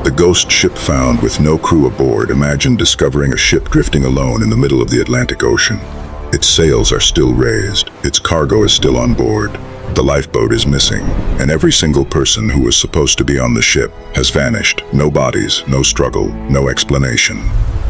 The ghost ship found with no crew aboard. Imagine discovering a ship drifting alone in the middle of the Atlantic Ocean. Its sails are still raised, its cargo is still on board. The lifeboat is missing, and every single person who was supposed to be on the ship has vanished. No bodies, no struggle, no explanation.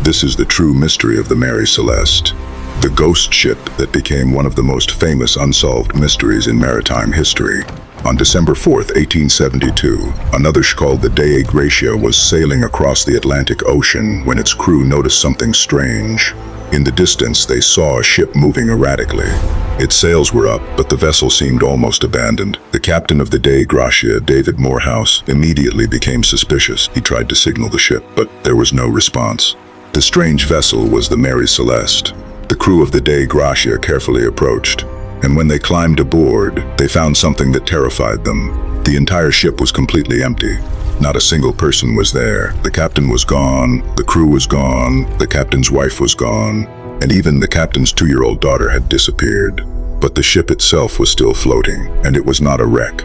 This is the true mystery of the Mary Celeste, the ghost ship that became one of the most famous unsolved mysteries in maritime history. On December 4th, 1872, another ship called the Dei Gracia was sailing across the Atlantic Ocean when its crew noticed something strange. In the distance, they saw a ship moving erratically. Its sails were up, but the vessel seemed almost abandoned. The captain of the Dei Gracia, David Morehouse, immediately became suspicious. He tried to signal the ship, but there was no response. The strange vessel was the Mary Celeste. The crew of the Dei Gracia carefully approached, and when they climbed aboard, they found something that terrified them. The entire ship was completely empty. Not a single person was there. The captain was gone, the crew was gone, the captain's wife was gone, and even the captain's 2-year-old daughter had disappeared. But the ship itself was still floating, and it was not a wreck.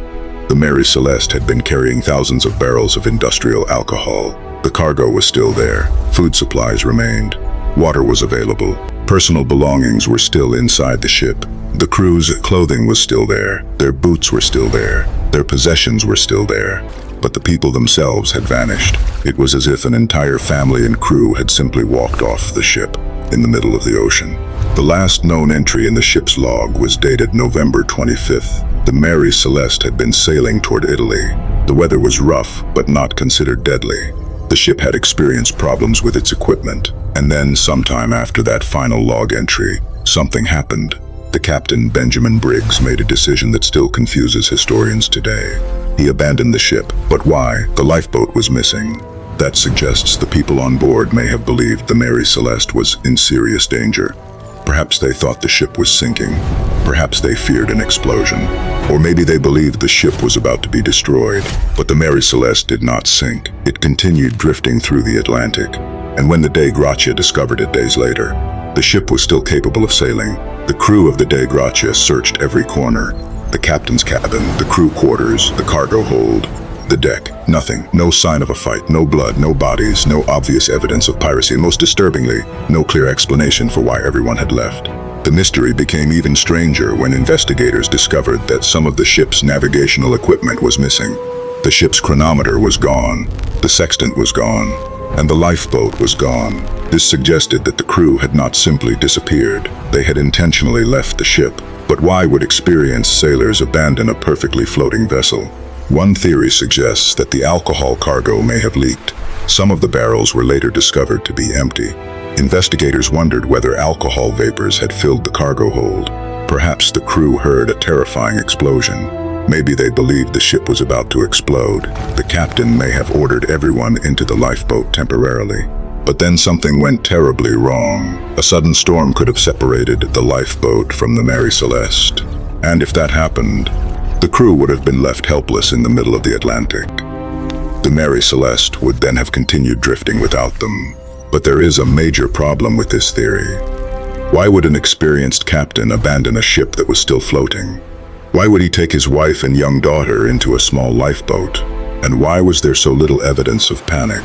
The Mary Celeste had been carrying thousands of barrels of industrial alcohol. The cargo was still there. Food supplies remained. Water was available. Personal belongings were still inside the ship. The crew's clothing was still there. Their boots were still there. Their possessions were still there. But the people themselves had vanished. It was as if an entire family and crew had simply walked off the ship in the middle of the ocean. The last known entry in the ship's log was dated November 25th. The Mary Celeste had been sailing toward Italy. The weather was rough, but not considered deadly. The ship had experienced problems with its equipment, and then sometime after that final log entry, something happened. The captain, Benjamin Briggs, made a decision that still confuses historians today. He abandoned the ship, but why? The lifeboat was missing. That suggests the people on board may have believed the Mary Celeste was in serious danger. Perhaps they thought the ship was sinking. Perhaps they feared an explosion. Or maybe they believed the ship was about to be destroyed. But the Mary Celeste did not sink. It continued drifting through the Atlantic. And when the Dei Gracia discovered it days later, the ship was still capable of sailing. The crew of the Dei Gracia searched every corner. The captain's cabin, the crew quarters, the cargo hold, the deck. Nothing. No sign of a fight. No blood, no bodies, no obvious evidence of piracy, and most disturbingly, no clear explanation for why everyone had left. The mystery became even stranger when investigators discovered that some of the ship's navigational equipment was missing. The ship's chronometer was gone, the sextant was gone, and the lifeboat was gone. This suggested that the crew had not simply disappeared. They had intentionally left the ship. But why would experienced sailors abandon a perfectly floating vessel? One theory suggests that the alcohol cargo may have leaked. Some of the barrels were later discovered to be empty. Investigators wondered whether alcohol vapors had filled the cargo hold. Perhaps the crew heard a terrifying explosion. Maybe they believed the ship was about to explode. The captain may have ordered everyone into the lifeboat temporarily. But then something went terribly wrong. A sudden storm could have separated the lifeboat from the Mary Celeste. And if that happened, the crew would have been left helpless in the middle of the Atlantic. The Mary Celeste would then have continued drifting without them. But there is a major problem with this theory. Why would an experienced captain abandon a ship that was still floating? Why would he take his wife and young daughter into a small lifeboat? And why was there so little evidence of panic?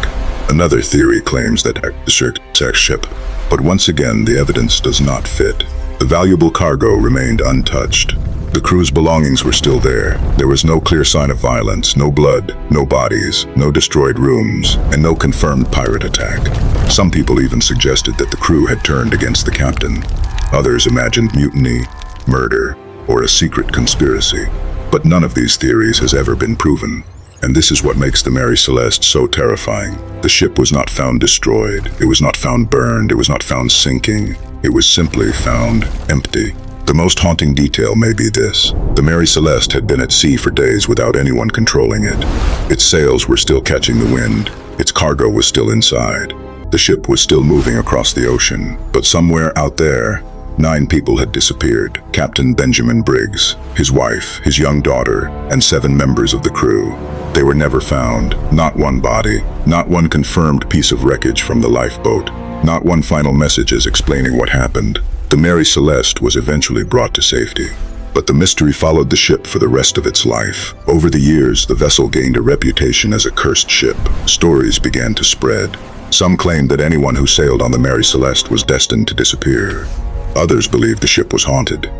Another theory claims that the ship, but once again the evidence does not fit. The valuable cargo remained untouched. The crew's belongings were still there. There was no clear sign of violence, no blood, no bodies, no destroyed rooms, and no confirmed pirate attack. Some people even suggested that the crew had turned against the captain. Others imagined mutiny, murder, or a secret conspiracy. But none of these theories has ever been proven. And this is what makes the Mary Celeste so terrifying. The ship was not found destroyed. It was not found burned. It was not found sinking. It was simply found empty. The most haunting detail may be this. The Mary Celeste had been at sea for days without anyone controlling it. Its sails were still catching the wind. Its cargo was still inside. The ship was still moving across the ocean. But somewhere out there, 9 people had disappeared. Captain Benjamin Briggs, his wife, his young daughter, and 7 members of the crew. They were never found. Not one body, not one confirmed piece of wreckage from the lifeboat, not one final message explaining what happened. The Mary Celeste was eventually brought to safety. But the mystery followed the ship for the rest of its life. Over the years, the vessel gained a reputation as a cursed ship. Stories began to spread. Some claimed that anyone who sailed on the Mary Celeste was destined to disappear. Others believed the ship was haunted.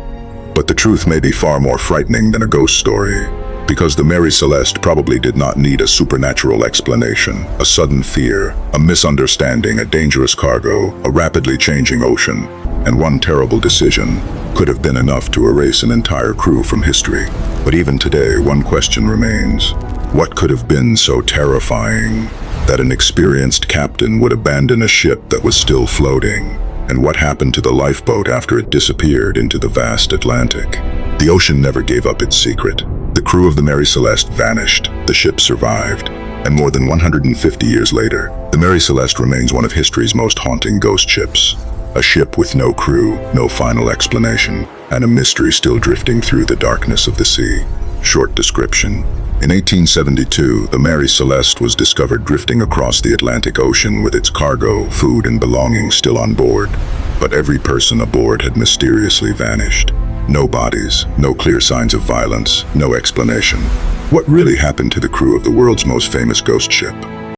But the truth may be far more frightening than a ghost story. Because the Mary Celeste probably did not need a supernatural explanation. A sudden fear, a misunderstanding, a dangerous cargo, a rapidly changing ocean, and one terrible decision could have been enough to erase an entire crew from history. But even today, one question remains. What could have been so terrifying that an experienced captain would abandon a ship that was still floating? And what happened to the lifeboat after it disappeared into the vast Atlantic? The ocean never gave up its secret. The crew of the Mary Celeste vanished. The ship survived. And more than 150 years later, the Mary Celeste remains one of history's most haunting ghost ships. A ship with no crew, no final explanation, and a mystery still drifting through the darkness of the sea. Short description. In 1872, the Mary Celeste was discovered drifting across the Atlantic Ocean with its cargo, food, and belongings still on board. But every person aboard had mysteriously vanished. No bodies, no clear signs of violence, no explanation. What really happened to the crew of the world's most famous ghost ship?